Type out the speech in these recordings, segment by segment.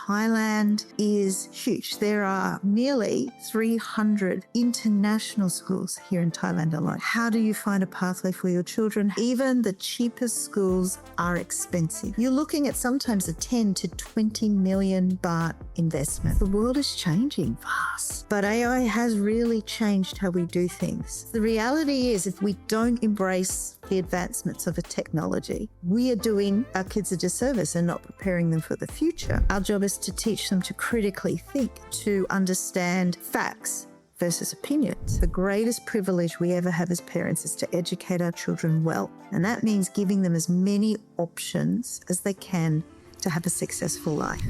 Thailand is huge. There are nearly 300 international schools here in Thailand alone. How do you find a pathway for your children? Even the cheapest schools are expensive. You're looking at sometimes a 10 to 20 million baht investment. The world is changing fast, but AI has really changed how we do things. The reality is, if we don't embrace the advancements of a technology, we are doing our kids a disservice and not preparing them for the future. Our job is to teach them to critically think, to understand facts versus opinions. The greatest privilege we ever have as parents is to educate our children well. And that means giving them as many options as they can to have a successful life.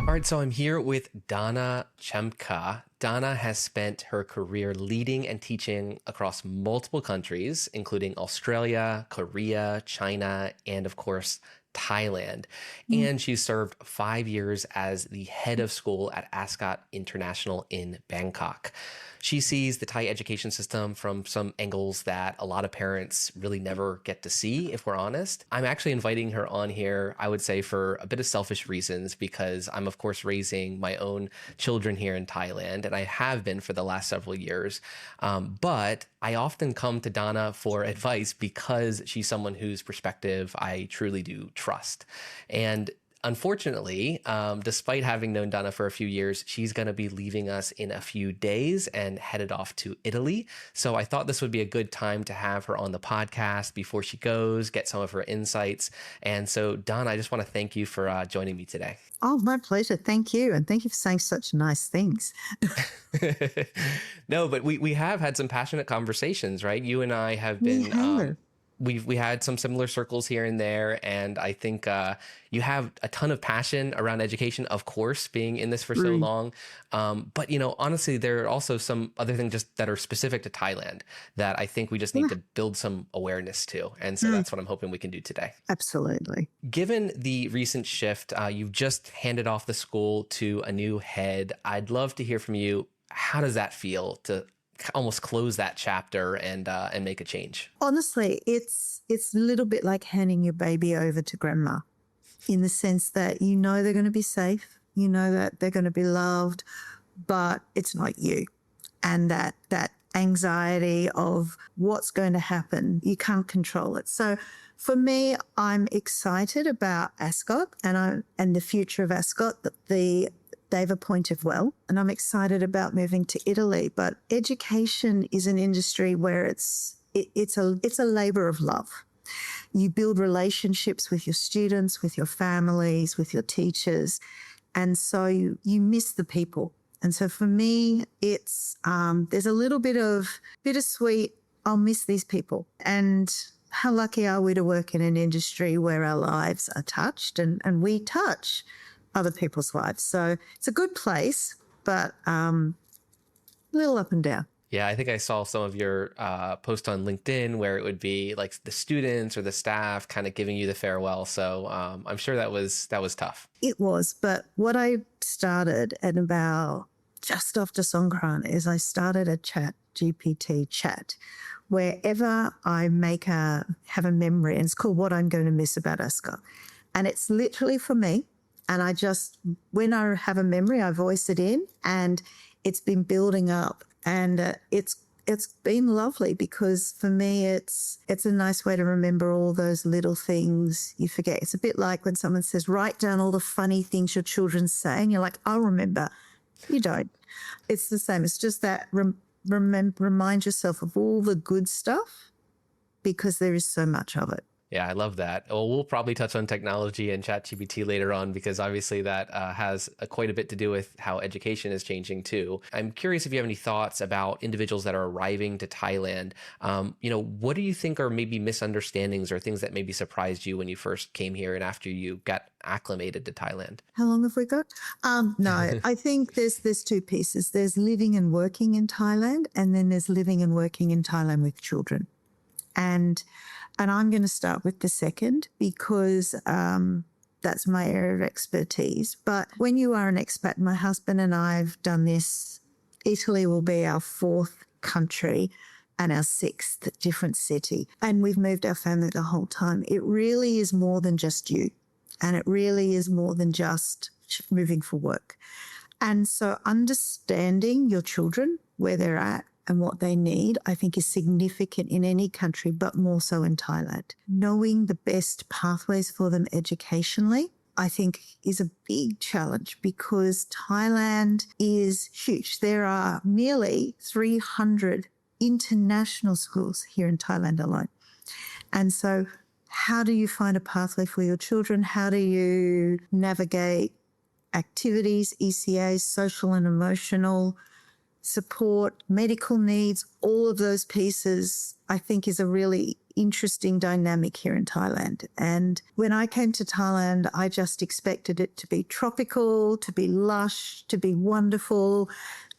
All right, so I'm here with Donnah Ciempka. Donnah has spent her career leading and teaching across multiple countries, including Australia, Korea, China, and of course, Thailand. And she served 5 years as the head of school at Ascot International in Bangkok. She sees the Thai education system from some angles that a lot of parents really never get to see, if we're honest. I'm actually inviting her on here, I would say, for a bit of selfish reasons, because I'm, of course, raising my own children here in Thailand, and I have been for the last several years. But I often come to Donnah for advice because she's someone whose perspective I truly do trust. And unfortunately, despite having known Donnah for a few years, she's going to be leaving us in a few days and headed off to Italy. So I thought this would be a good time to have her on the podcast before she goes, get some of her insights. And so, Donnah, I just want to thank you for joining me today. Oh, my pleasure. Thank you. And thank you for saying such nice things. No, but we have had some passionate conversations, right? You and I have been... We had some similar circles here and there, and I think you have a ton of passion around education, of course, being in this for so long. But, you know, honestly, there are also some other things just that are specific to Thailand that I think we just need to build some awareness to. And so that's what I'm hoping we can do today. Absolutely. Given the recent shift, you've just handed off the school to a new head. I'd love to hear from you. How does that feel to almost close that chapter and make a change? Honestly, it's a little bit like handing your baby over to grandma, in the sense that you know they're going to be safe, you know that they're going to be loved, but it's not you. And that anxiety of what's going to happen, you can't control it. So for me, I'm excited about Ascot and the future of Ascot, that they've appointed well, and I'm excited about moving to Italy. But education is an industry where it's a labor of love. You build relationships with your students, with your families, with your teachers, and so you miss the people. And so for me, it's there's a little bit of bittersweet. I'll miss these people, and how lucky are we to work in an industry where our lives are touched and we touch other people's lives. So it's a good place, but a little up and down. Yeah, I think I saw some of your posts on LinkedIn where it would be like the students or the staff kind of giving you the farewell. So I'm sure that was tough. It was, but what I started at about just after Songkran is I started a GPT chat. Wherever I have a memory, and it's called What I'm Going to Miss About Ascot. And it's literally for me. And when I have a memory, I voice it in, and it's been building up, and it's been lovely, because for me, it's a nice way to remember all those little things you forget. It's a bit like when someone says, write down all the funny things your children say, and you're like, I'll remember. You don't. It's the same. It's just that remind yourself of all the good stuff, because there is so much of it. Yeah, I love that. Well, we'll probably touch on technology and ChatGPT later on, because obviously that has quite a bit to do with how education is changing too. I'm curious if you have any thoughts about individuals that are arriving to Thailand. What do you think are maybe misunderstandings or things that maybe surprised you when you first came here and after you got acclimated to Thailand? How long have we got? No, I think there's two pieces. There's living and working in Thailand, and then there's living and working in Thailand with children. And I'm going to start with the second, because that's my area of expertise. But when you are an expat, my husband and I have done this. Italy will be our fourth country. and our sixth different city. And we've moved our family the whole time. It really is more than just you. And it really is more than just moving for work. And so understanding your children, where they're at and what they need, I think is significant in any country, but more so in Thailand. Knowing the best pathways for them educationally, I think is a big challenge because Thailand is huge. There are nearly 300 international schools here in Thailand alone. And so how do you find a pathway for your children? How do you navigate activities, ECAs, social and emotional support, medical needs, all of those pieces, I think is a really interesting dynamic here in Thailand. And when I came to Thailand, I just expected it to be tropical, to be lush, to be wonderful,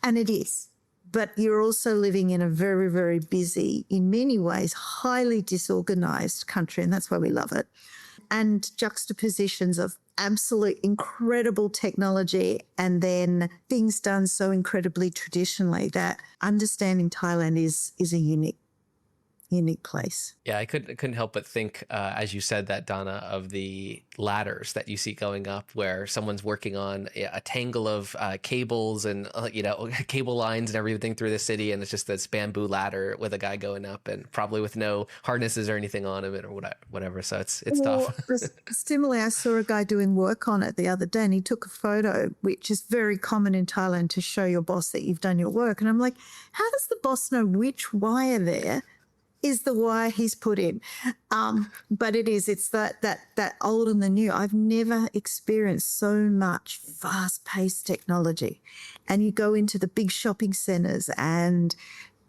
and it is. But you're also living in a very, very busy, in many ways, highly disorganized country, and that's why we love it. And juxtapositions of absolute incredible technology and then things done so incredibly traditionally that understanding Thailand is a unique place. Yeah, I couldn't help but think, as you said that, Donna, of the ladders that you see going up where someone's working on a tangle of cables and, cable lines and everything through the city. And it's just this bamboo ladder with a guy going up and probably with no harnesses or anything on him or whatever. So it's tough. Similarly, I saw a guy doing work on it the other day and he took a photo, which is very common in Thailand, to show your boss that you've done your work. And I'm like, how does the boss know which wire there is the wire he's put in? But it's that old and the new. I've never experienced so much fast-paced technology. And you go into the big shopping centres and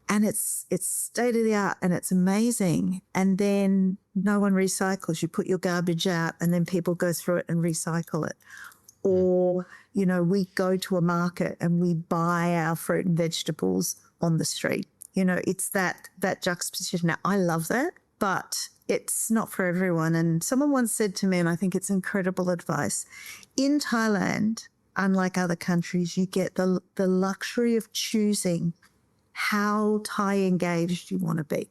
it's state of the art and it's amazing. And then no one recycles. You put your garbage out and then people go through it and recycle it. Or, we go to a market and we buy our fruit and vegetables on the street. It's that juxtaposition. Now, I love that, but it's not for everyone. And someone once said to me, and I think it's incredible advice, in Thailand, unlike other countries, you get the luxury of choosing how Thai engaged you want to be.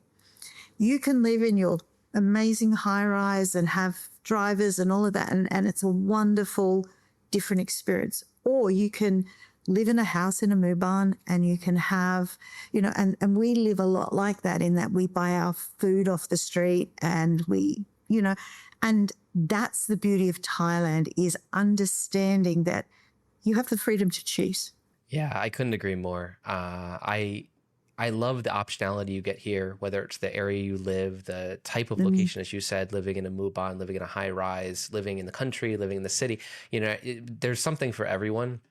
You can live in your amazing high-rise and have drivers and all of that, and it's a wonderful, different experience. Or you can live in a house in a muban and you can have, and we live a lot like that in that we buy our food off the street and and that's the beauty of Thailand, is understanding that you have the freedom to choose. Yeah, I couldn't agree more. I love the optionality you get here, whether it's the area you live, the type of location, as you said, living in a muban, living in a high rise, living in the country, living in the city. There's something for everyone.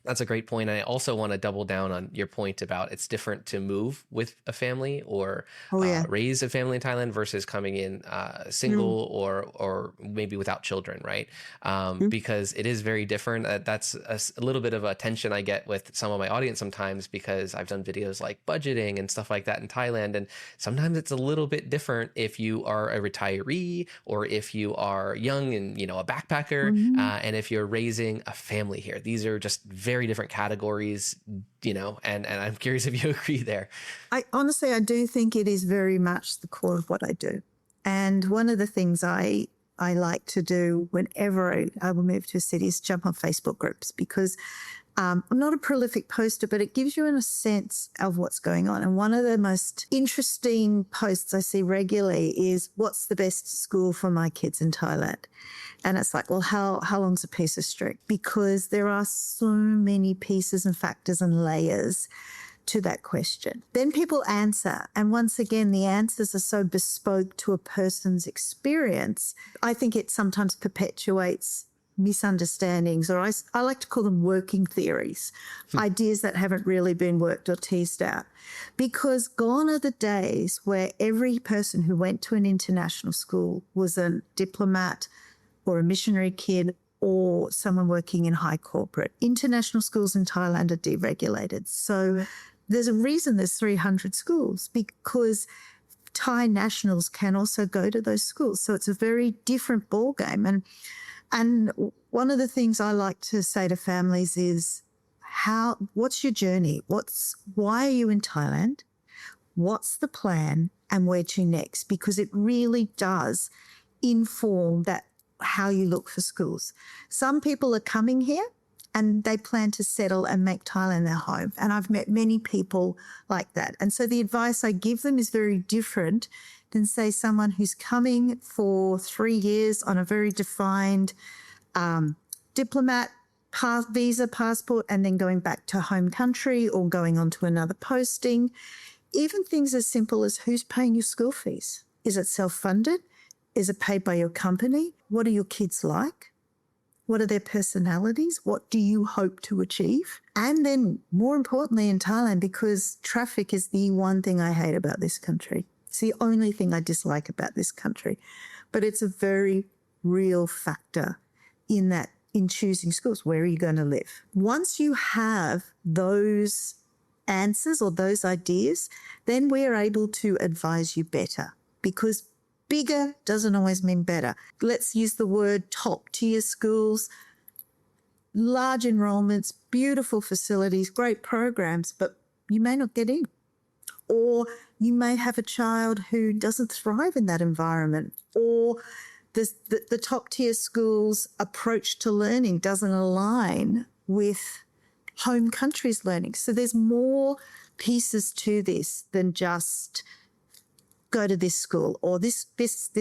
That's a great point. And I also want to double down on your point about it's different to move with a family or raise a family in Thailand versus coming in single or maybe without children, right? Because it is very different. That's a little bit of a tension I get with some of my audience sometimes, because I've done videos like budgeting and stuff like that in Thailand. And sometimes it's a little bit different if you are a retiree or if you are young and, a backpacker, and if you're raising a family here. These are just very different categories, and I'm curious if you agree there. I do think it is very much the core of what I do. And one of the things I like to do whenever I will move to a city is jump on Facebook groups, because I'm not a prolific poster, but it gives you a sense of what's going on. And one of the most interesting posts I see regularly is, what's the best school for my kids in Thailand? And it's like, well, how long's a piece of string? Because there are so many pieces and factors and layers to that question. Then people answer. And once again, the answers are so bespoke to a person's experience. I think it sometimes perpetuates misunderstandings, or I like to call them working theories, ideas that haven't really been worked or teased out. Because gone are the days where every person who went to an international school was a diplomat or a missionary kid or someone working in high corporate. International schools in Thailand are deregulated. So there's a reason there's 300 schools, because Thai nationals can also go to those schools. So it's a very different ballgame. And one of the things I like to say to families is, what's your journey? Why are you in Thailand? what's the plan and where to next, because it really does inform that how you look for schools. Some people are coming here and they plan to settle and make Thailand their home. And I've met many people like that. And so the advice I give them is very different than, say, someone who's coming for 3 years on a very defined diplomat visa, passport, and then going back to home country or going on to another posting. Even things as simple as who's paying your school fees. Is it self-funded? Is it paid by your company? What are your kids like? What are their personalities? What do you hope to achieve? And then more importantly in Thailand, because traffic is the one thing I hate about this country. It's the only thing I dislike about this country. But it's a very real factor in choosing schools. Where are you going to live? Once you have those answers or those ideas, then we're able to advise you better, because bigger doesn't always mean better. Let's use the word top tier schools, large enrollments, beautiful facilities, great programs, but you may not get in. Or you may have a child who doesn't thrive in that environment, or the top tier schools' approach to learning doesn't align with home country's learning. So there's more pieces to this than just go to this school or this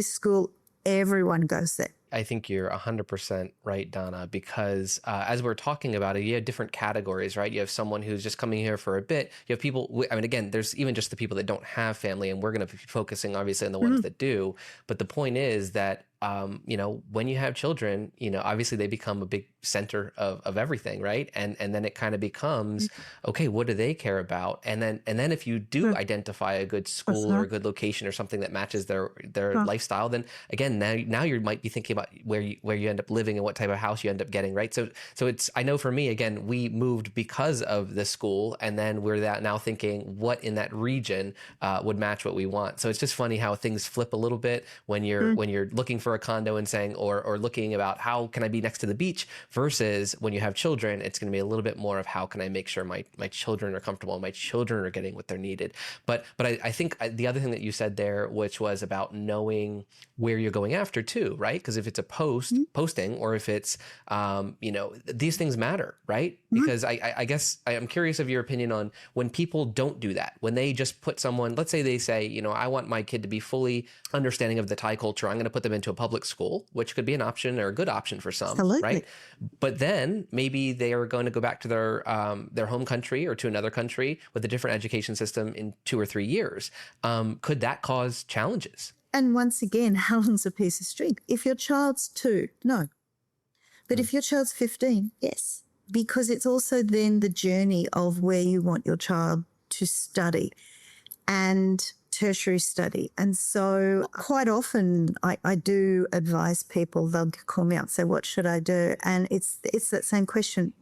school, everyone goes there. I think you're 100% right, Donnah, because as we're talking about it, you have different categories, right? You have someone who's just coming here for a bit. You have people, I mean, again, there's even just the people that don't have family, and we're going to be focusing obviously on the ones that do. But the point is that, when you have children, obviously they become a big center of everything, right? And then it kind of becomes, okay, what do they care about? And then if you do identify a good school or a good location or something that matches their lifestyle, then again, now you might be thinking about where you end up living and what type of house you end up getting, right? So it's, I know for me, again, we moved because of the school, and then we're now thinking what in that region would match what we want. So it's just funny how things flip a little bit when you're looking for a condo and saying, or looking about how can I be next to the beach, versus when you have children, it's going to be a little bit more of how can I make sure my children are comfortable and my children are getting what they're needed. But I think the other thing that you said there, which was about knowing where you're going after too, right? Because if it's a posting, or if it's, these things matter, right? Because I guess I'm curious of your opinion on when people don't do that, when they just put someone, let's say they say, I want my kid to be fully understanding of the Thai culture. I'm going to put them into a public school, which could be an option or a good option for some, Absolutely. right? But then maybe they are going to go back to their home country or to another country with a different education system in 2 or 3 years. Could that cause challenges? And once again, how long's a piece of string? If your child's 2, no. But if your child's 15, yes. Because it's also then the journey of where you want your child to study and tertiary study. And so quite often I do advise people, they'll call me up and say, what should I do? And it's that same question.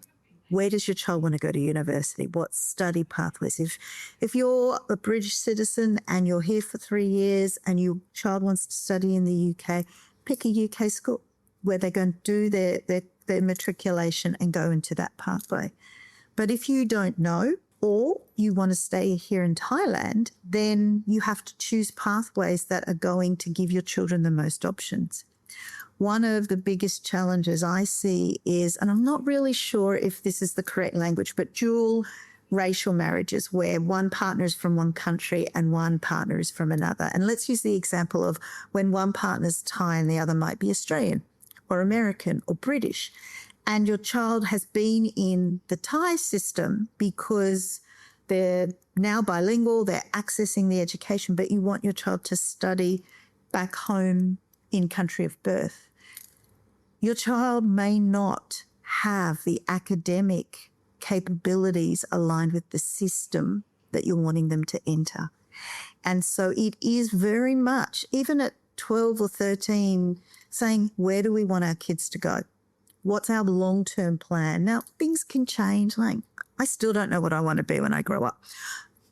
Where does your child want to go to university? What study pathways? If you're a British citizen and you're here for 3 years and your child wants to study in the UK, pick a UK school where they're going to do their matriculation and go into that pathway. But if you don't know, or you want to stay here in Thailand, then you have to choose pathways that are going to give your children the most options. One of the biggest challenges I see is, and I'm not really sure if this is the correct language, but dual racial marriages where one partner is from one country and one partner is from another. And let's use the example of when one partner's Thai and the other might be Australian or American or British. And your child has been in the Thai system because they're now bilingual, they're accessing the education, but you want your child to study back home in country of birth. Your child may not have the academic capabilities aligned with the system that you're wanting them to enter. And so it is very much, even at 12 or 13, saying, where do we want our kids to go? What's our long-term plan? Now, things can change. Like, I still don't know what I want to be when I grow up.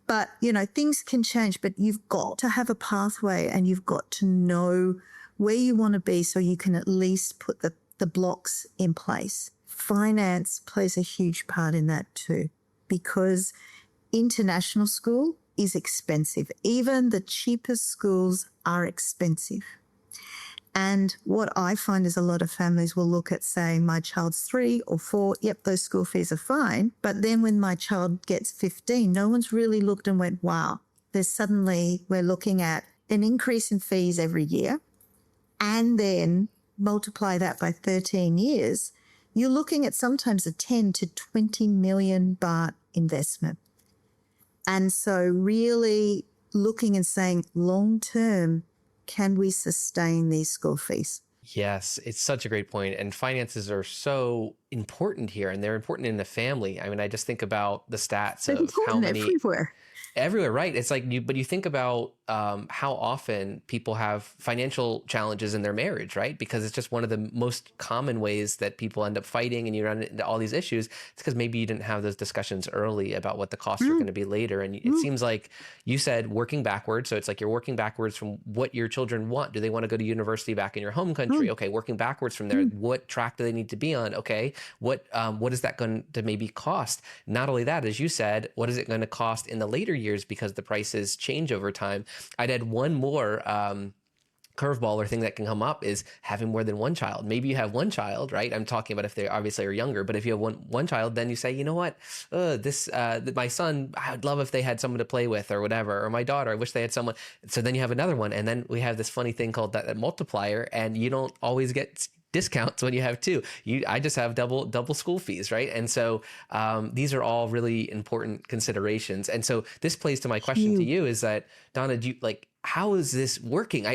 But, things can change, but you've got to have a pathway and you've got to know where you want to be so you can at least put the blocks in place. Finance plays a huge part in that too, because international school is expensive. Even the cheapest schools are expensive. And what I find is a lot of families will look at saying, my child's 3 or 4, yep, those school fees are fine. But then when my child gets 15, no one's really looked and went, wow, we're looking at an increase in fees every year. And then multiply that by 13 years, you're looking at sometimes a 10 to 20 million baht investment. And so really looking and saying, long term, can we sustain these school fees? Yes, it's such a great point. And finances are so important here, and they're important in the family. I mean, I just think about the stats They're of how important many everywhere. right? It's like but you think about how often people have financial challenges in their marriage, right? Because it's just one of the most common ways that people end up fighting, and you run into all these issues. It's because maybe you didn't have those discussions early about what the costs are going to be later. And it seems like you said working backwards. So it's like you're working backwards from what your children want. Do they want to go to university back in your home country? Okay, working backwards from there. What track do they need to be on? Okay, what is that going to maybe cost? Not only that, as you said, what is it going to cost in the later years because the prices change over time? I'd add one more curveball or thing that can come up is having more than one child. Maybe you have one child, right? I'm talking about if they obviously are younger, but if you have one child, then you say, you know what, my son, I'd love if they had someone to play with or whatever, or my daughter, I wish they had someone. So then you have another one, and then we have this funny thing called that multiplier, and you don't always get discounts when you have two. I just have double school fees, right? And so these are all really important considerations. And so this plays to my question to you is that, Donnah, how is this working?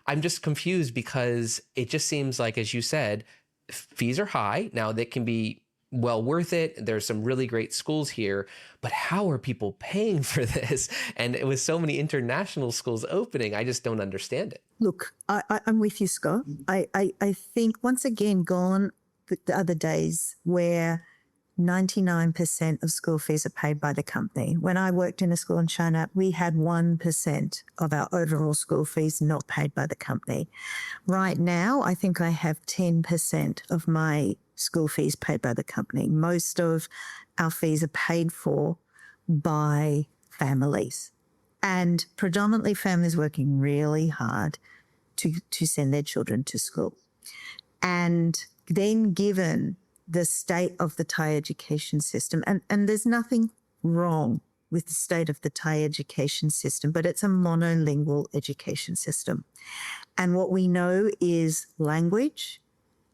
I'm just confused because it just seems like, as you said, fees are high. Now they can be well worth it. There's some really great schools here, but how are people paying for this? And with so many international schools opening, I just don't understand it. Look, I'm with you, Scott. I think once again, gone the other days where 99% of school fees are paid by the company. When I worked in a school in China, we had 1% of our overall school fees not paid by the company. Right now, I think I have 10% of my school fees paid by the company. Most of our fees are paid for by families, and predominantly families working really hard to send their children to school. And then given the state of the Thai education system, and there's nothing wrong with the state of the Thai education system, but it's a monolingual education system. And what we know is language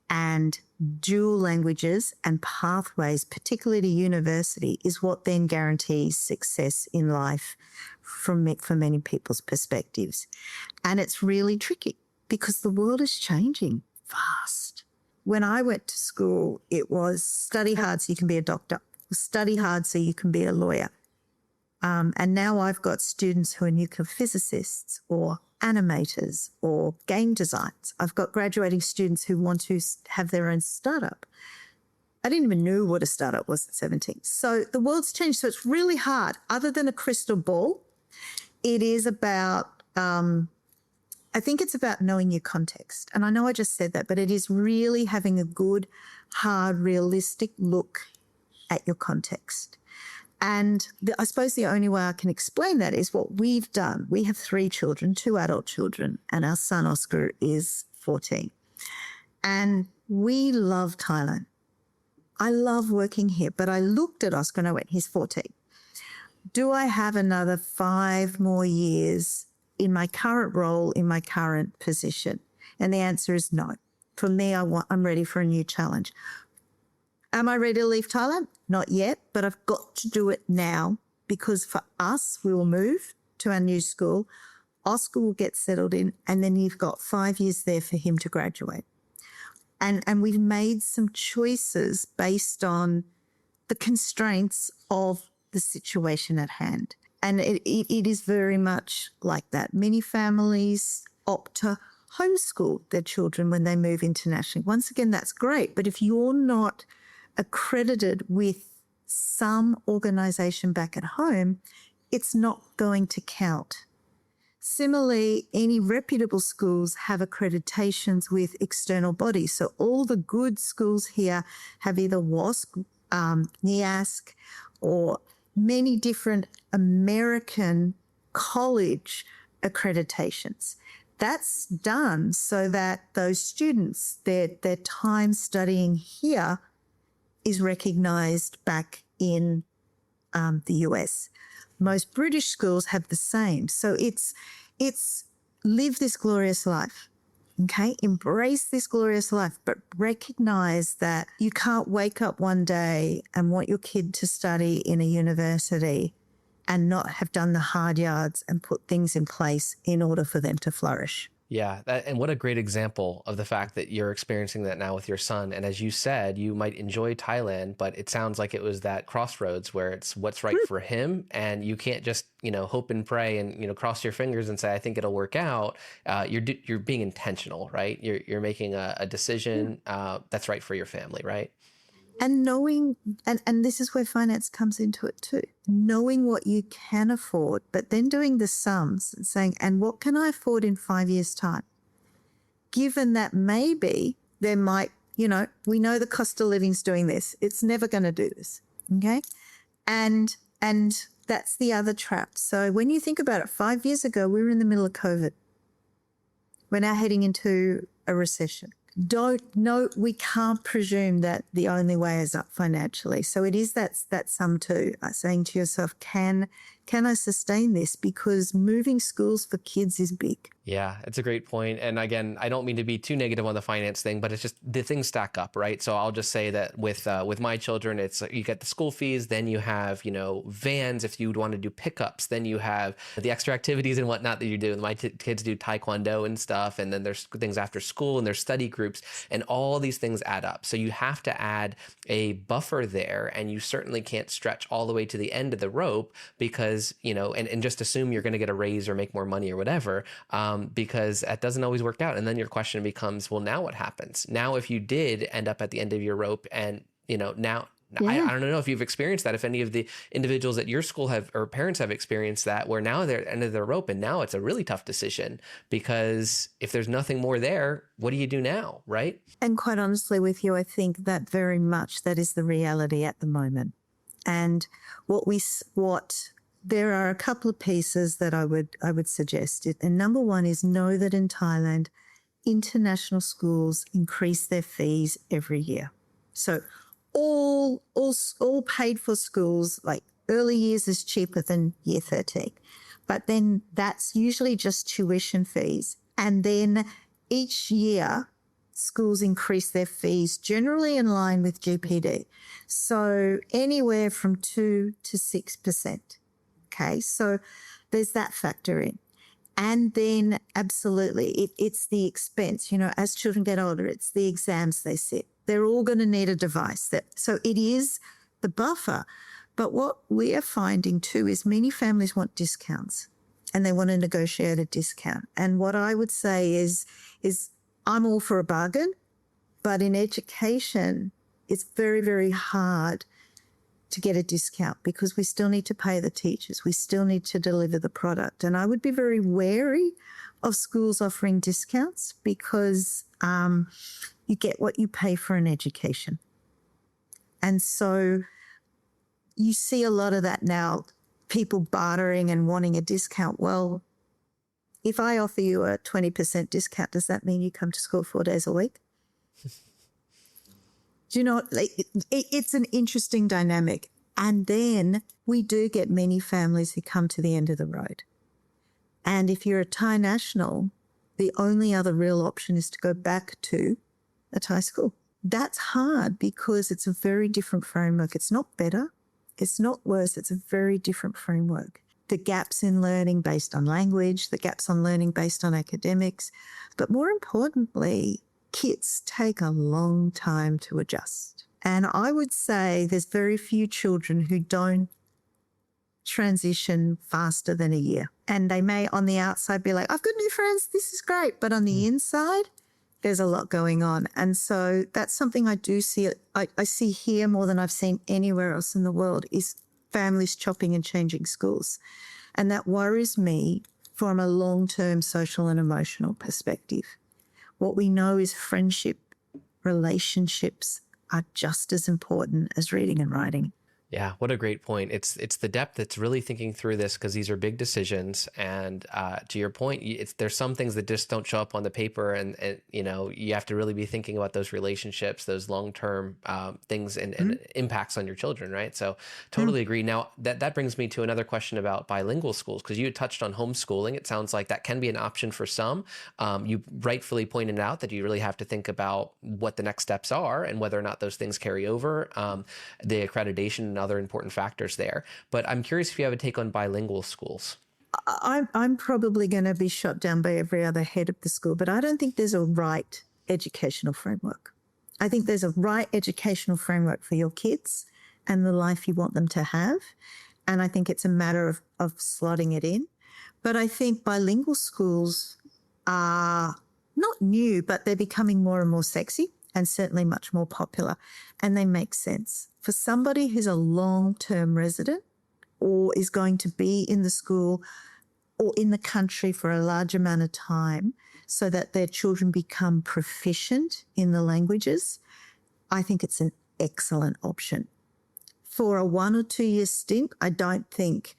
and dual languages and pathways, particularly to university, is what then guarantees success in life for many people's perspectives. And it's really tricky because the world is changing fast. When I went to school, it was study hard so you can be a doctor, study hard so you can be a lawyer. And now I've got students who are nuclear physicists or animators or game designs. I've got graduating students who want to have their own startup. I didn't even know what a startup was at 17. So the world's changed. So it's really hard. Other than a crystal ball, it is about, I think it's about knowing your context. And I know I just said that, but it is really having a good, hard, realistic look at your context. And I suppose the only way I can explain that is what we've done. We have 3 children, 2 adult children, and our son Oscar is 14. And we love Thailand. I love working here, but I looked at Oscar and I went, he's 14. Do I have another 5 more years in my current role, in my current position? And the answer is no. For me, I'm ready for a new challenge. Am I ready to leave Thailand? Not yet, but I've got to do it now because for us, we will move to our new school. Oscar will get settled in, and then you've got 5 years there for him to graduate. And we've made some choices based on the constraints of the situation at hand. And it is very much like that. Many families opt to homeschool their children when they move internationally. Once again, that's great. But if you're not accredited with some organisation back at home, it's not going to count. Similarly, any reputable schools have accreditations with external bodies. So all the good schools here have either WASC, NIASC, or many different American college accreditations. That's done so that those students, their time studying here is recognised back in the US. Most British schools have the same. So it's live this glorious life. Okay, embrace this glorious life, but recognize that you can't wake up one day and want your kid to study in a university and not have done the hard yards and put things in place in order for them to flourish. Yeah, and what a great example of the fact that you're experiencing that now with your son. And as you said, you might enjoy Thailand, but it sounds like it was that crossroads where it's what's right for him, and you can't just hope and pray and cross your fingers and say I think it'll work out. You're being intentional, right? You're making a decision that's right for your family, right? And knowing, and this is where finance comes into it too, knowing what you can afford, but then doing the sums and saying, and what can I afford in 5 years' time? Given that maybe there might, we know the cost of living's doing this. It's never going to do this, okay? And that's the other trap. So when you think about it, 5 years ago, we were in the middle of COVID. We're now heading into a recession. We can't presume that the only way is up financially. So it is that sum too, saying to yourself, can I sustain this? Because moving schools for kids is big. Yeah, it's a great point. And again, I don't mean to be too negative on the finance thing, but it's just the things stack up, right? So I'll just say that with my children, it's you get the school fees, then you have, vans if you'd want to do pickups, then you have the extra activities and whatnot that you do. My kids do taekwondo and stuff, and then there's things after school and there's study groups, and all these things add up. So you have to add a buffer there, and you certainly can't stretch all the way to the end of the rope because, and just assume you're going to get a raise or make more money or whatever. Because that doesn't always work out. And then your question becomes, well, now what happens? Now, if you did end up at the end of your rope and, now, I don't know if you've experienced that, if any of the individuals at your school have, or parents have experienced that, where now they're at the end of their rope and now it's a really tough decision because if there's nothing more there, what do you do now, right? And quite honestly with you, I think that very much that is the reality at the moment. And there are a couple of pieces that I would suggest. And number one is know that in Thailand, international schools increase their fees every year. So all paid for schools, like early years is cheaper than year 13. But then that's usually just tuition fees. And then each year, schools increase their fees generally in line with GPD. So anywhere from 2 to 6%. Okay, so there's that factor in. And then absolutely, it's the expense. As children get older, it's the exams they sit. They're all going to need a device. So it is the buffer. But what we are finding too is many families want discounts and they want to negotiate a discount. And what I would say is I'm all for a bargain, but in education, it's very, very hard to get a discount because we still need to pay the teachers. We still need to deliver the product. And I would be very wary of schools offering discounts because you get what you pay for an education. And so you see a lot of that now, people bartering and wanting a discount. Well, if I offer you a 20% discount, does that mean you come to school 4 days a week? Do you know, it's an interesting dynamic. And then we do get many families who come to the end of the road. And if you're a Thai national, the only other real option is to go back to a Thai school. That's hard because it's a very different framework. It's not better. It's not worse. It's a very different framework. The gaps in learning based on language, the gaps on learning based on academics, but more importantly, kids take a long time to adjust. And I would say there's very few children who don't transition faster than a year. And they may on the outside be like, I've got new friends, this is great. But on the inside, there's a lot going on. And so that's something I do see. I see here more than I've seen anywhere else in the world is families chopping and changing schools. And that worries me from a long-term social and emotional perspective. What we know is friendship, relationships are just as important as reading and writing. Yeah, what a great point. It's the depth that's really thinking through this because these are big decisions. And to your point, there's some things that just don't show up on the paper, and you know you have to really be thinking about those relationships, those long term things, and impacts on your children, right? So Mm. totally agree. Now that brings me to another question about bilingual schools because you had touched on homeschooling. It sounds like that can be an option for some. You rightfully pointed out that you really have to think about what the next steps are and whether or not those things carry over. The accreditation and other important factors there. But I'm curious if you have a take on bilingual schools. I'm probably going to be shot down by every other head of the school, but I don't think there's a right educational framework. I think there's a right educational framework for your kids and the life you want them to have. And I think it's a matter of slotting it in. But I think bilingual schools are not new, but they're becoming more and more sexy and certainly much more popular. And they make sense. For somebody who's a long-term resident or is going to be in the school or in the country for a large amount of time so that their children become proficient in the languages, I think it's an excellent option. For a 1 or 2 year stint, I don't think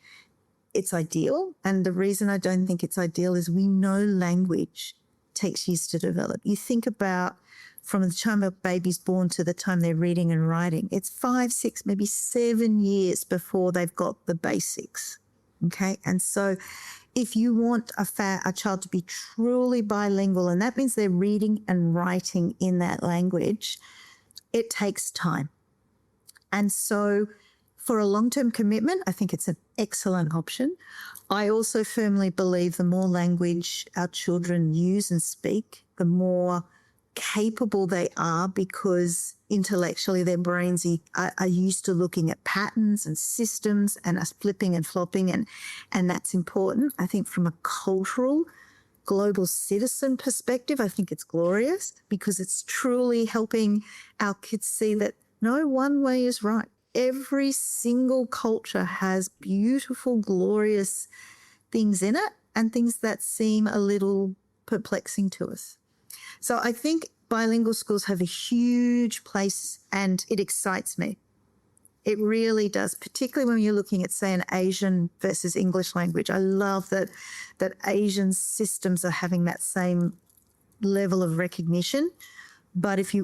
it's ideal. And the reason I don't think it's ideal is we know language takes years to develop. You think about from the time a baby's born to the time they're reading and writing, it's 5, 6, maybe 7 years before they've got the basics. Okay. And so if you want a child to be truly bilingual, and that means they're reading and writing in that language, it takes time. And so for a long-term commitment, I think it's an excellent option. I also firmly believe the more language our children use and speak, the more capable they are because intellectually their brains are used to looking at patterns and systems and us flipping and flopping, and that's important. I think from a cultural global citizen perspective, I think it's glorious because it's truly helping our kids see that no one way is right. Every single culture has beautiful, glorious things in it and things that seem a little perplexing to us. So I think bilingual schools have a huge place and it excites me. It really does, particularly when you're looking at, say, an Asian versus English language. I love that Asian systems are having that same level of recognition, but it's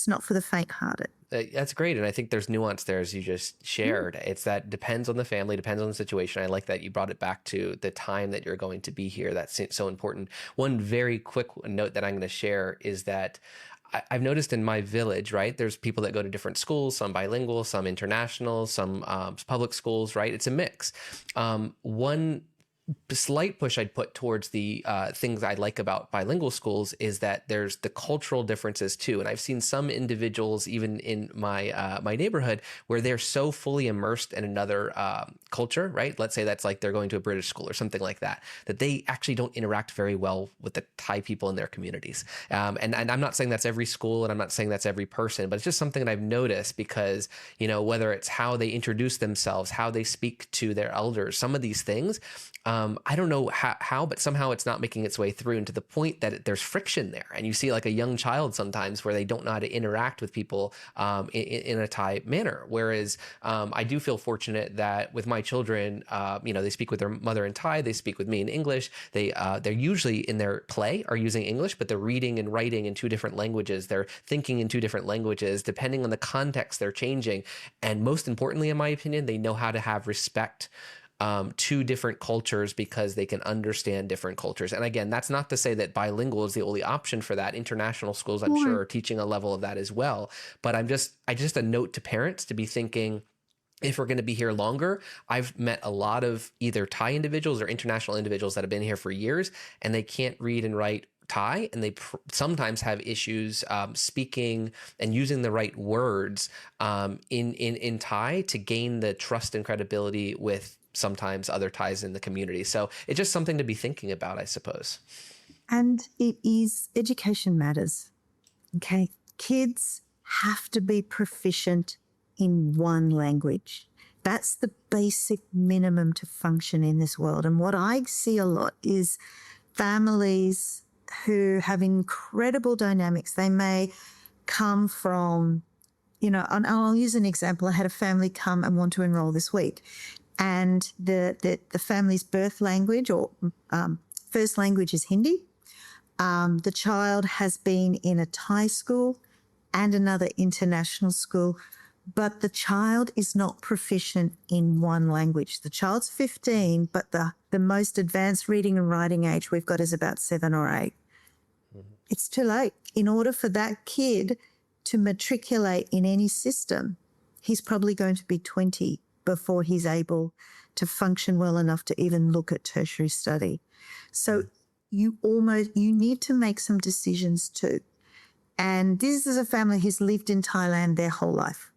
not for the faint-hearted. That's great. And I think there's nuance there, as you just shared. It's that depends on the family, depends on the situation. I like that you brought it back to the time that you're going to be here. That's so important. One very quick note that I'm going to share is that I've noticed in my village, right, there's people that go to different schools, some bilingual, some international, some public schools, right? It's a mix. One slight push I'd put towards the things I like about bilingual schools is that there's the cultural differences too. And I've seen some individuals, even in my my neighborhood, where they're so fully immersed in another culture, right? Let's say that's like they're going to a British school or something like that, that they actually don't interact very well with the Thai people in their communities. And I'm not saying that's every school and I'm not saying that's every person, but it's just something that I've noticed because, you know, whether it's how they introduce themselves, how they speak to their elders, some of these things, I don't know how, but somehow it's not making its way through, and to the point that there's friction there. And you see like a young child sometimes where they don't know how to interact with people in a Thai manner. Whereas I do feel fortunate that with my children, you know, they speak with their mother in Thai, they speak with me in English. They're usually in their play are using English, but they're reading and writing in 2 different languages. They're thinking in 2 different languages, depending on the context they're changing. And most importantly, in my opinion, they know how to have respect to different cultures because they can understand different cultures. And again, that's not to say that bilingual is the only option for that. International schools, I'm sure, are teaching a level of that as well. But I just a note to parents to be thinking, if we're going to be here longer, I've met a lot of either Thai individuals or international individuals that have been here for years, and they can't read and write Thai, and they sometimes have issues speaking and using the right words in Thai to gain the trust and credibility with sometimes other Thais in the community. So it's just something to be thinking about, I suppose. And it is education matters. Okay. Kids have to be proficient in one language. That's the basic minimum to function in this world. And what I see a lot is families who have incredible dynamics. They may come from, and I'll use an example. I had a family come and want to enroll this week, and the family's birth language or first language is Hindi. The child has been in a Thai school and another international school, but the child is not proficient in one language. The child's 15, but the most advanced reading and writing age we've got is about 7 or 8. It's too late. In order for that kid to matriculate in any system, he's probably going to be 20 before he's able to function well enough to even look at tertiary study. So you need to make some decisions too. And this is a family who's lived in Thailand their whole life.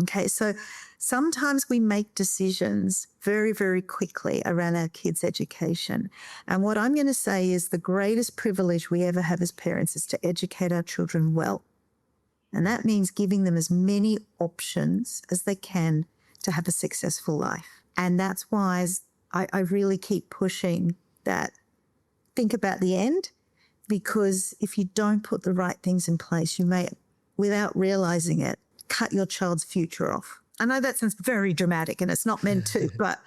Okay, so sometimes we make decisions very, very quickly around our kids' education. And what I'm going to say is the greatest privilege we ever have as parents is to educate our children well. And that means giving them as many options as they can to have a successful life. And that's why I really keep pushing that. Think about the end, because if you don't put the right things in place, you may, without realizing it, cut your child's future off. I know that sounds very dramatic and it's not meant to, but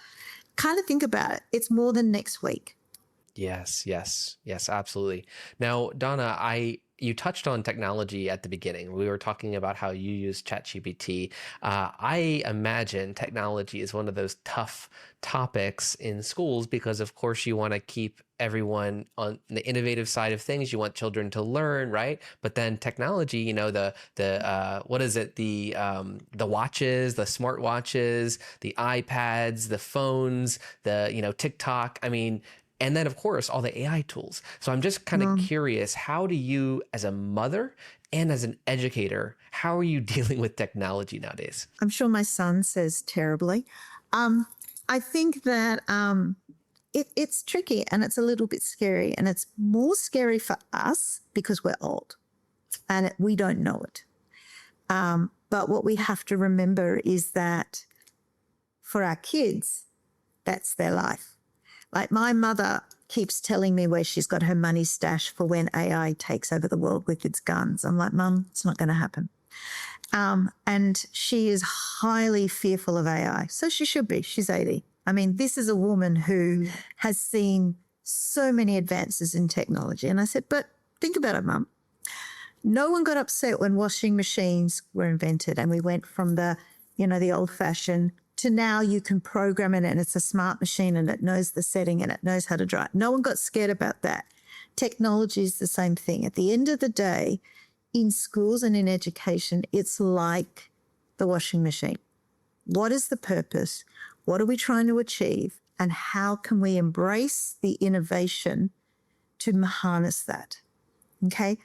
kind of think about it. It's more than next week. Yes, absolutely. Now, Donnah, you touched on technology at the beginning. We were talking about how you use ChatGPT. I imagine technology is one of those tough topics in schools because, of course, you want to keep everyone on the innovative side of things. You want children to learn, right? But then technology, what is it? The watches, the smart watches, the iPads, the phones, the TikTok. I mean. And then, of course, all the AI tools. So I'm just kind of curious, how do you, as a mother and as an educator, how are you dealing with technology nowadays? I'm sure my son says terribly. I think that it's tricky and it's a little bit scary. And it's more scary for us because we're old and we don't know it. But what we have to remember is that for our kids, that's their life. Like my mother keeps telling me where she's got her money stashed for when AI takes over the world with its guns. I'm like, Mum, it's not going to happen. And she is highly fearful of AI. So she should be. She's 80. I mean, this is a woman who has seen so many advances in technology. And I said, but think about it, Mum. No one got upset when washing machines were invented and we went from the old-fashioned to now you can program it and it's a smart machine and it knows the setting and it knows how to dry. No one got scared about that. Technology is the same thing. At the end of the day, in schools and in education, it's like the washing machine. What is the purpose? What are we trying to achieve? And how can we embrace the innovation to harness that? Okay?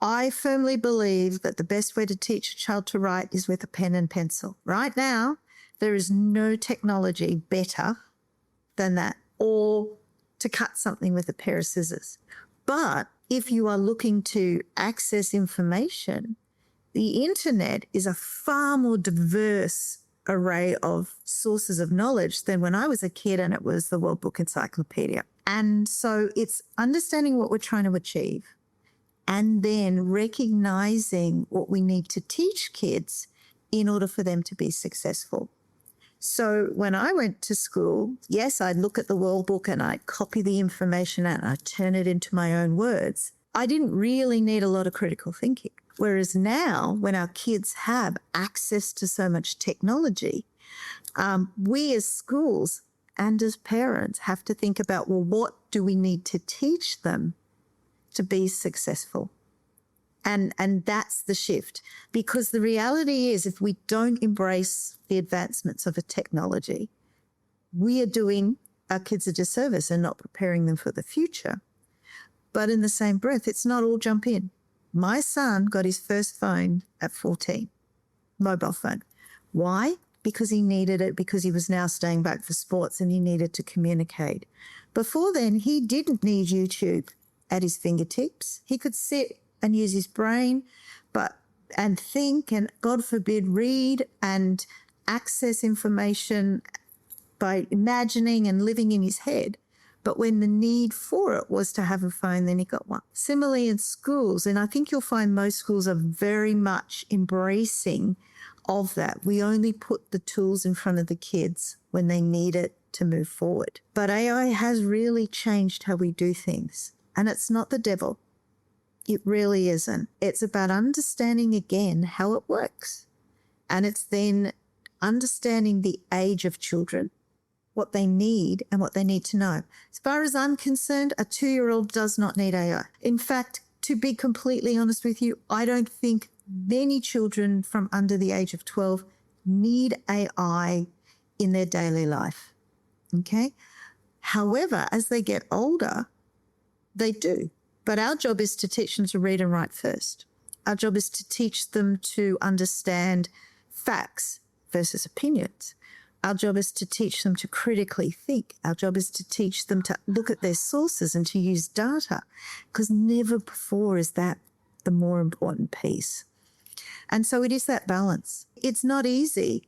I firmly believe that the best way to teach a child to write is with a pen and pencil. Right now, there is no technology better than that, or to cut something with a pair of scissors. But if you are looking to access information, the internet is a far more diverse array of sources of knowledge than when I was a kid and it was the World Book Encyclopedia. And so it's understanding what we're trying to achieve and then recognizing what we need to teach kids in order for them to be successful. So when I went to school, yes, I'd look at the World Book and I'd copy the information out and I'd turn it into my own words. I didn't really need a lot of critical thinking. Whereas now, when our kids have access to so much technology, we as schools and as parents have to think about, well, what do we need to teach them to be successful? And that's the shift, because the reality is if we don't embrace the advancements of a technology, we are doing our kids a disservice and not preparing them for the future. But in the same breath, it's not all jump in. My son got his first phone at 14, mobile phone. Why? Because he needed it, because he was now staying back for sports and he needed to communicate. Before then, he didn't need YouTube at his fingertips. He could sit and use his brain, and think, and God forbid, read and access information by imagining and living in his head. But when the need for it was to have a phone, then he got one. Similarly in schools, and I think you'll find most schools are very much embracing of that. We only put the tools in front of the kids when they need it to move forward. But AI has really changed how we do things. And it's not the devil. It really isn't. It's about understanding again how it works. And it's then understanding the age of children, what they need and what they need to know. As far as I'm concerned, a 2-year-old does not need AI. In fact, to be completely honest with you, I don't think many children from under the age of 12 need AI in their daily life. Okay? However, as they get older, they do. But our job is to teach them to read and write first. Our job is to teach them to understand facts versus opinions. Our job is to teach them to critically think. Our job is to teach them to look at their sources and to use data, because never before is that the more important piece. And so it is that balance. It's not easy,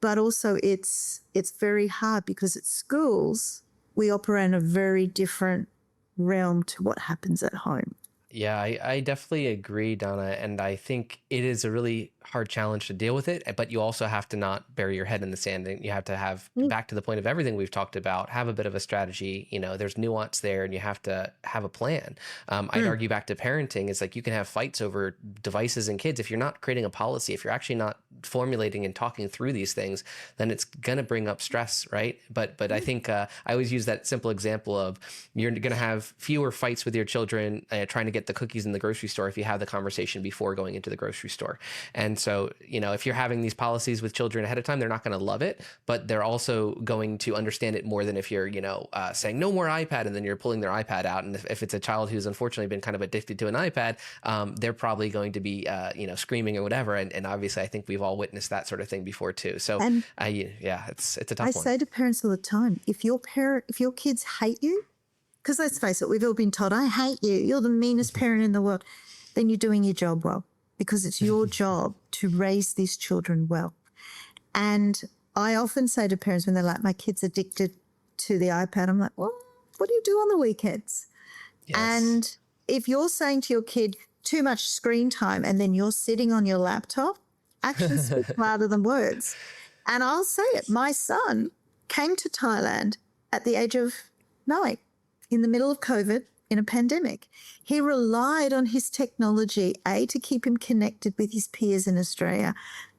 but also it's very hard, because at schools, we operate in a very different realm to what happens at home. Yeah, I definitely agree, Donna. And I think it is a really hard challenge to deal with it. But you also have to not bury your head in the sand. And you have to have, back to the point of everything we've talked about, have a bit of a strategy. You know, there's nuance there, and you have to have a plan. I'd argue back to parenting is like you can have fights over devices and kids. If you're not creating a policy, if you're actually not formulating and talking through these things, then it's going to bring up stress, right? But I think I always use that simple example of you're going to have fewer fights with your children trying to get the cookies in the grocery store if you have the conversation before going into the grocery store. And so, you know, if you're having these policies with children ahead of time, they're not going to love it, but they're also going to understand it more than if you're, you know, saying no more iPad, and then you're pulling their iPad out. And if it's a child who's unfortunately been kind of addicted to an iPad, they're probably going to be, you know, screaming or whatever. And obviously, I think we've all witnessed that sort of thing before too. So, yeah, it's a tough one. I say to parents all the time, if your kids hate you, because let's face it, we've all been told, I hate you, you're the meanest parent in the world, then you're doing your job well, because it's your job to raise these children well. And I often say to parents when they're like, my kid's addicted to the iPad, I'm like, well, what do you do on the weekends? Yes. And if you're saying to your kid, too much screen time, and then you're sitting on your laptop, actions speak louder than words. And I'll say it, my son came to Thailand at the age of 9. In the middle of COVID, in a pandemic. He relied on his technology, A, to keep him connected with his peers in Australia,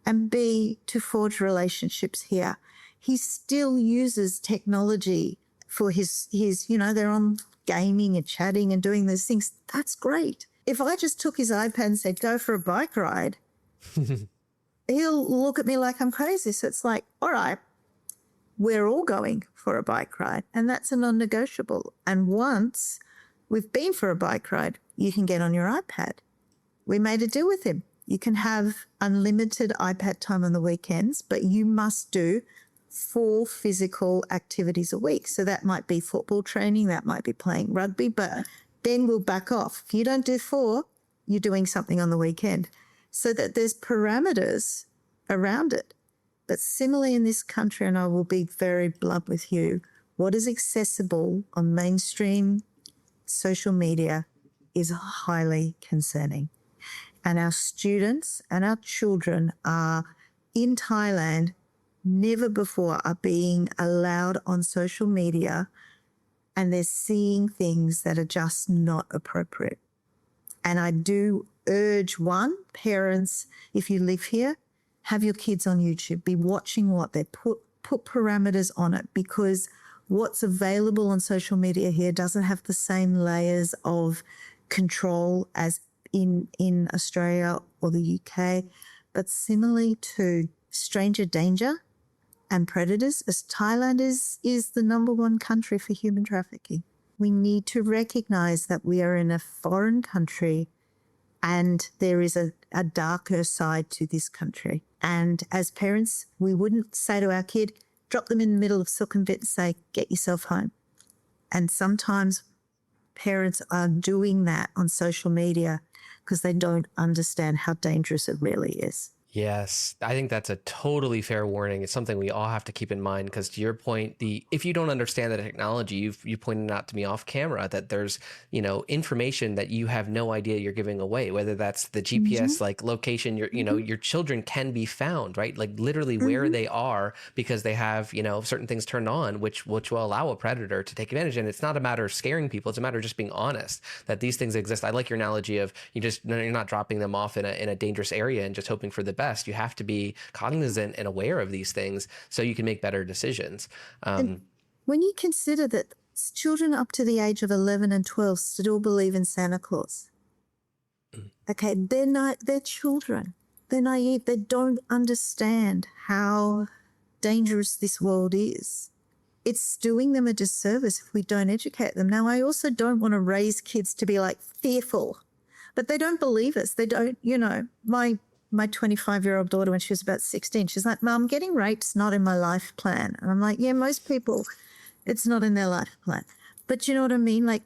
and B, to forge relationships here. He still uses technology for his, you know, they're on gaming and chatting and doing those things. That's great. If I just took his iPad and said, go for a bike ride, he'll look at me like I'm crazy. So it's like, all right, we're all going for a bike ride, and that's a non-negotiable. And once we've been for a bike ride, you can get on your iPad. We made a deal with him. You can have unlimited iPad time on the weekends, but you must do 4 physical activities a week. So that might be football training, that might be playing rugby, but then we'll back off. If you don't do 4, you're doing something on the weekend, so that there's parameters around it. But similarly in this country, and I will be very blunt with you, what is accessible on mainstream social media is highly concerning. And our students and our children are in Thailand, never before are being allowed on social media, and they're seeing things that are just not appropriate. And I do urge, one, parents, if you live here, have your kids on YouTube, be watching what they put parameters on it, because what's available on social media here doesn't have the same layers of control as in Australia or the UK. But similarly to stranger danger and predators, as Thailand is the number 1 country for human trafficking. We need to recognize that we are in a foreign country, and there is a darker side to this country. And as parents, we wouldn't say to our kid, drop them in the middle of Sukhumvit and say, get yourself home. And sometimes parents are doing that on social media because they don't understand how dangerous it really is. Yes, I think that's a totally fair warning. It's something we all have to keep in mind because, to your point, the if you don't understand the technology, you pointed out to me off camera that there's information that you have no idea you're giving away. Whether that's the Mm-hmm, GPS like location, mm-hmm, your children can be found, right? Like literally where mm-hmm. they are because they have certain things turned on, which will allow a predator to take advantage. And it's not a matter of scaring people; it's a matter of just being honest that these things exist. I like your analogy of you're not dropping them off in a dangerous area and just hoping for the best. You have to be cognizant and aware of these things so you can make better decisions. And when you consider that children up to the age of 11 and 12 still believe in Santa Claus, okay, they're children. They're naive. They don't understand how dangerous this world is. It's doing them a disservice if we don't educate them. Now, I also don't want to raise kids to be like fearful, but they don't believe us. They don't, my 25-year-old daughter, when she was about 16, she's like, Mum, getting raped's not in my life plan. And I'm like, yeah, most people, it's not in their life plan. But you know what I mean? Like,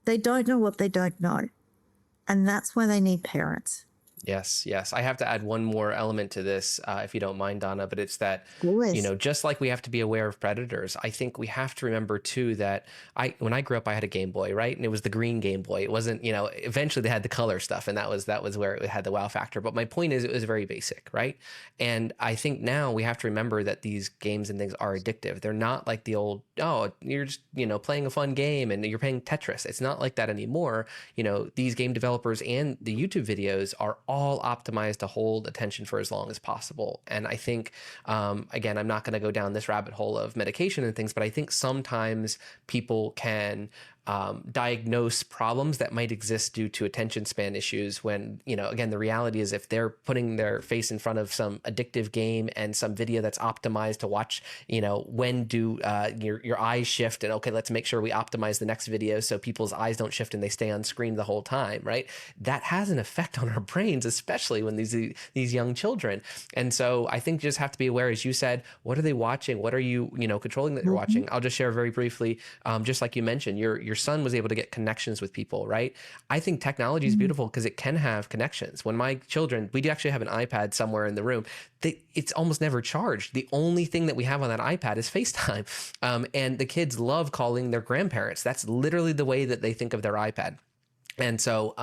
they don't know what they don't know. And that's why they need parents. Yes, yes. I have to add one more element to this, if you don't mind, Donna, but it's that, Always. just like we have to be aware of predators, I think we have to remember too that when I grew up, I had a Game Boy, right? And it was the green Game Boy. It wasn't, eventually they had the color stuff and that was where it had the wow factor. But my point is it was very basic, right? And I think now we have to remember that these games and things are addictive. They're not like the old, oh, you're just, playing a fun game and you're playing Tetris. It's not like that anymore. These game developers and the YouTube videos are all optimized to hold attention for as long as possible. And I think, again, I'm not going to go down this rabbit hole of medication and things, but I think sometimes people can diagnose problems that might exist due to attention span issues when, again, the reality is if they're putting their face in front of some addictive game and some video that's optimized to watch, when do your eyes shift and okay, let's make sure we optimize the next video so people's eyes don't shift and they stay on screen the whole time, right? That has an effect on our brains, especially when these young children. And so I think you just have to be aware, as you said, what are they watching? What are you, controlling that you're Mm-hmm. watching? I'll just share very briefly, just like you mentioned, your son was able to get connections with people, right? I think technology is beautiful because it can have connections. When my children, we do actually have an iPad somewhere in the room. It's almost never charged. The only thing that we have on that iPad is FaceTime. And the kids love calling their grandparents. That's literally the way that they think of their iPad. And so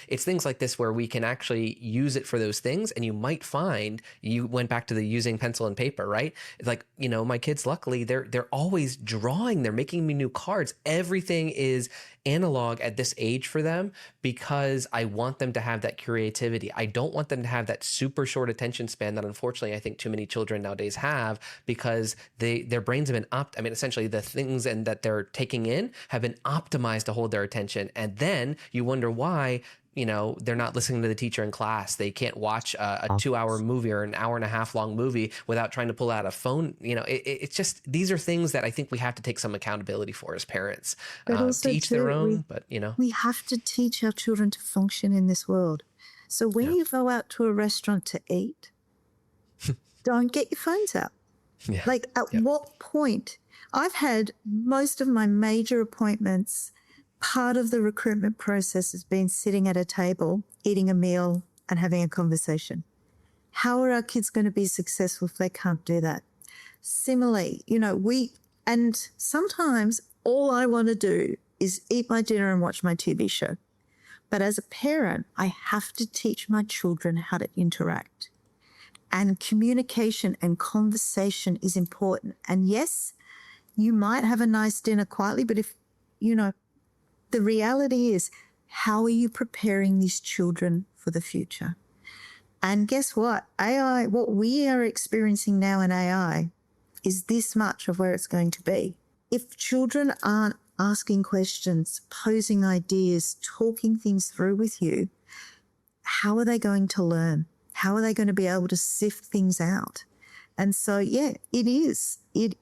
it's things like this where we can actually use it for those things. And you might find you went back to the using pencil and paper, right? It's like, my kids, luckily, they're always drawing. They're making me new cards. Everything is analog at this age for them because I want them to have that creativity. I don't want them to have that super short attention span that unfortunately I think too many children nowadays have because their brains have been essentially the things and that they're taking in have been optimized to hold their attention. And then you wonder why they're not listening to the teacher in class. They can't watch a 2-hour movie or an hour and a half long movie without trying to pull out a phone. It's just, these are things that I think we have to take some accountability for as parents. But To also, each their too, own, but we have to teach our children to function in this world. So when yeah, you go out to a restaurant to eat, don't get your phones out. yeah, Like, at yeah. what point? I've had most of my major appointments. Part of the recruitment process has been sitting at a table, eating a meal, and having a conversation. How are our kids going to be successful if they can't do that? Similarly, and sometimes all I want to do is eat my dinner and watch my TV show. But as a parent, I have to teach my children how to interact. And communication and conversation is important. And yes, you might have a nice dinner quietly, but if, the reality is, how are you preparing these children for the future? And guess what? AI, what we are experiencing now in AI is this much of where it's going to be. If children aren't asking questions, posing ideas, talking things through with you, how are they going to learn? How are they going to be able to sift things out? And so, yeah, it is. It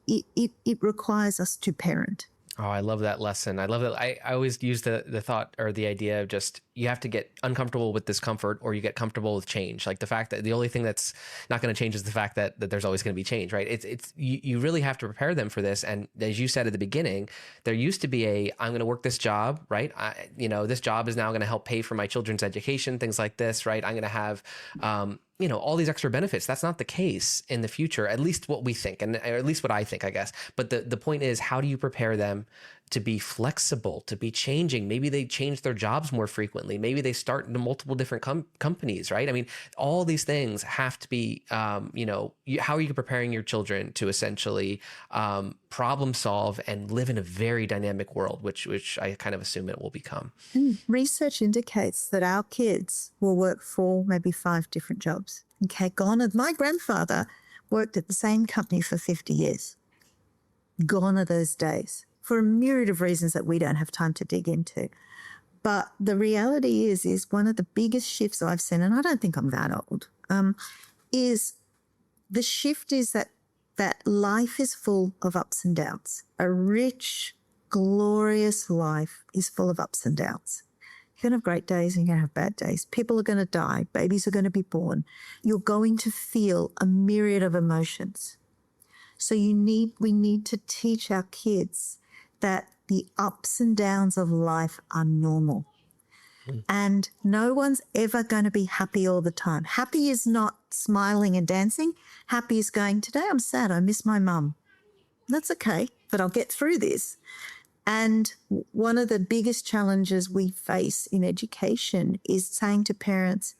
requires us to parent. Oh, I love that lesson. I love that. I always use the thought or the idea of just, you have to get uncomfortable with discomfort or you get comfortable with change. Like the fact that the only thing that's not going to change is the fact that there's always going to be change, right? You really have to prepare them for this. And as you said at the beginning, there used to be I'm going to work this job, right? This job is now going to help pay for my children's education, things like this, right? I'm going to have, all these extra benefits. That's not the case in the future, at least what we think, or at least what I think, I guess. But the point is, how do you prepare them to be flexible, to be changing? Maybe they change their jobs more frequently. Maybe they start in multiple different companies, right? I mean, all these things have to be, how are you preparing your children to essentially problem solve and live in a very dynamic world, which I kind of assume it will become. Research indicates that our kids will work 4, maybe 5 different jobs. Okay, my grandfather worked at the same company for 50 years. Gone are those days for a myriad of reasons that we don't have time to dig into. But the reality is one of the biggest shifts I've seen, and I don't think I'm that old, is the shift is that life is full of ups and downs. A rich, glorious life is full of ups and downs. You're going to have great days and you're going to have bad days. People are going to die. Babies are going to be born. You're going to feel a myriad of emotions. So we need to teach our kids that the ups and downs of life are normal. And no one's ever going to be happy all the time. Happy is not smiling and dancing. Happy is going, today I'm sad, I miss my mum. That's okay, but I'll get through this. And one of the biggest challenges we face in education is saying to parents,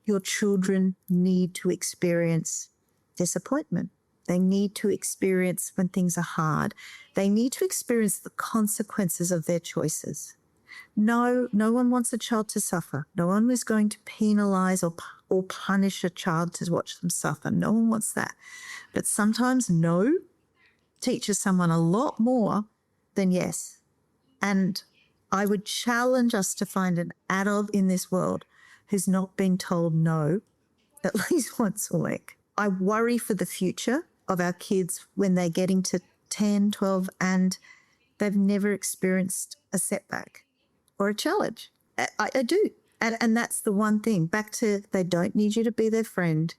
your children need to experience disappointment. They need to experience when things are hard. They need to experience the consequences of their choices. No one wants a child to suffer. No one is going to penalise or punish a child to watch them suffer. No one wants that. But sometimes no teaches someone a lot more than yes. And I would challenge us to find an adult in this world who's not been told no at least once a week. I worry for the future of our kids when they're getting to 10, 12, and they've never experienced a setback or a challenge. I do. And that's the one thing. Back to, they don't need you to be their friend.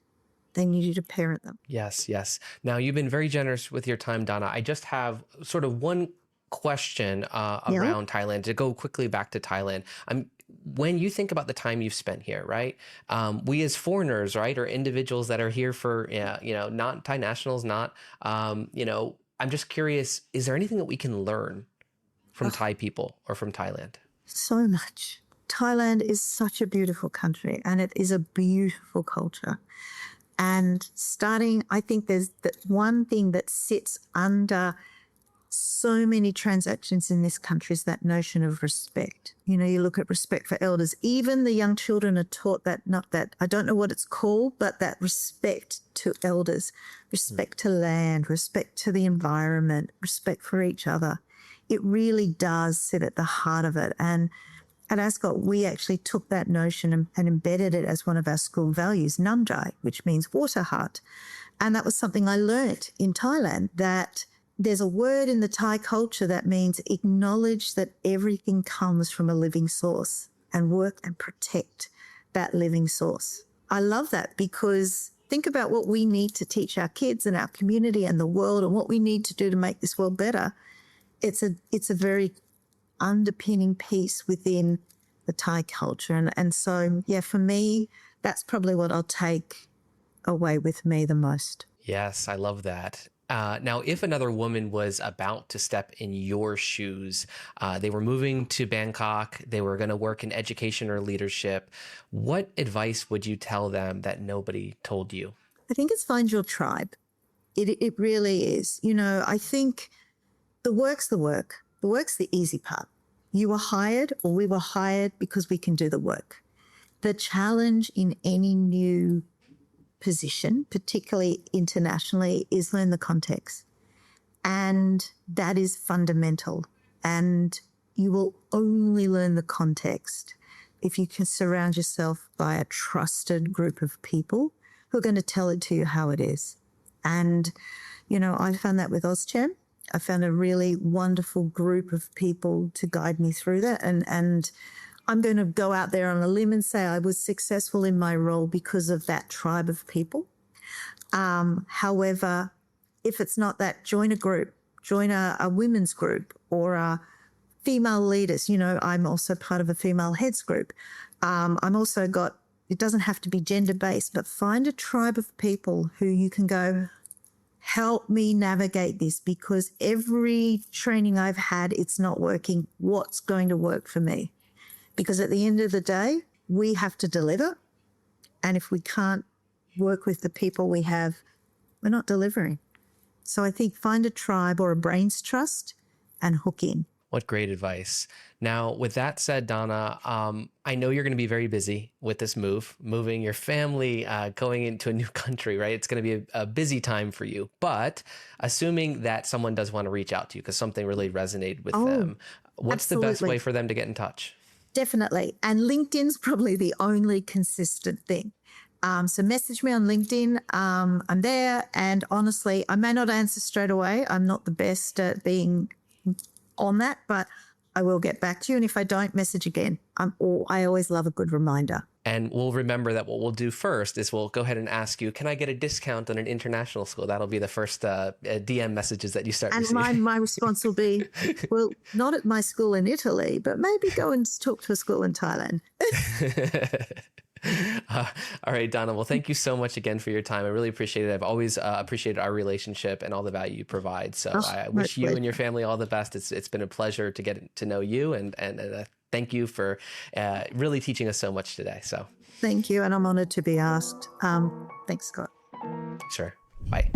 They need you to parent them. Yes, yes. Now, you've been very generous with your time, Donnah. I just have sort of one question around Thailand, to go quickly back to Thailand. When you think about the time you've spent here, right? We as foreigners, right, or individuals that are here for, not Thai nationals, I'm just curious, is there anything that we can learn from Thai people or from Thailand? So much. Thailand is such a beautiful country and it is a beautiful culture. And I think there's that one thing that sits under so many transactions in this country is that notion of respect. You look at respect for elders. Even the young children are taught that, not that, I don't know what it's called, but that respect to elders, respect to land, respect to the environment, respect for each other. It really does sit at the heart of it. And at Ascot, we actually took that notion and embedded it as one of our school values, Namjai, which means water heart. And that was something I learnt in Thailand, that there's a word in the Thai culture that means acknowledge that everything comes from a living source and work and protect that living source. I love that, because think about what we need to teach our kids and our community and the world and what we need to do to make this world better. It's a very underpinning piece within the Thai culture. And so, for me, that's probably what I'll take away with me the most. Yes, I love that. Now, if another woman was about to step in your shoes, they were moving to Bangkok, they were going to work in education or leadership, what advice would you tell them that nobody told you? I think it's find your tribe. It really is. I think the work's the work. The work's the easy part. You were hired, or we were hired, because we can do the work. The challenge in any new position, particularly internationally, is learn the context. And that is fundamental. And you will only learn the context if you can surround yourself by a trusted group of people who are going to tell it to you how it is. And, I found that with AustCham. I found a really wonderful group of people to guide me through that. And I'm going to go out there on a limb and say I was successful in my role because of that tribe of people. However, if it's not that, join a group, join a women's group or a female leaders. You know, I'm also part of a female heads group. I'm also got, it doesn't have to be gender based, but find a tribe of people who you can go, help me navigate this, because every training I've had, it's not working. What's going to work for me? Because at the end of the day, we have to deliver. And if we can't work with the people we have, we're not delivering. So I think find a tribe or a brains trust and hook in. What great advice. Now, with that said, Donnah, I know you're going to be very busy with this moving your family, going into a new country, right? It's going to be a busy time for you. But assuming that someone does want to reach out to you because something really resonated with them, what's the best way for them to get in touch? Definitely. And LinkedIn's probably the only consistent thing. So message me on LinkedIn. I'm there. And honestly, I may not answer straight away. I'm not the best at being on that, but I will get back to you. And if I don't, message again. I always love a good reminder. And we'll remember that what we'll do first is we'll go ahead and ask you, can I get a discount on an international school? That'll be the first DM messages that you start receiving. And my response will be, well, not at my school in Italy, but maybe go and talk to a school in Thailand. All right, Donnah. Well, thank you so much again for your time. I really appreciate it. I've always appreciated our relationship and all the value you provide. So I wish you and your family all the best. It's been a pleasure to get to know you, and thank you for really teaching us so much today. So thank you, and I'm honored to be asked. Thanks, Scott. Sure. Bye.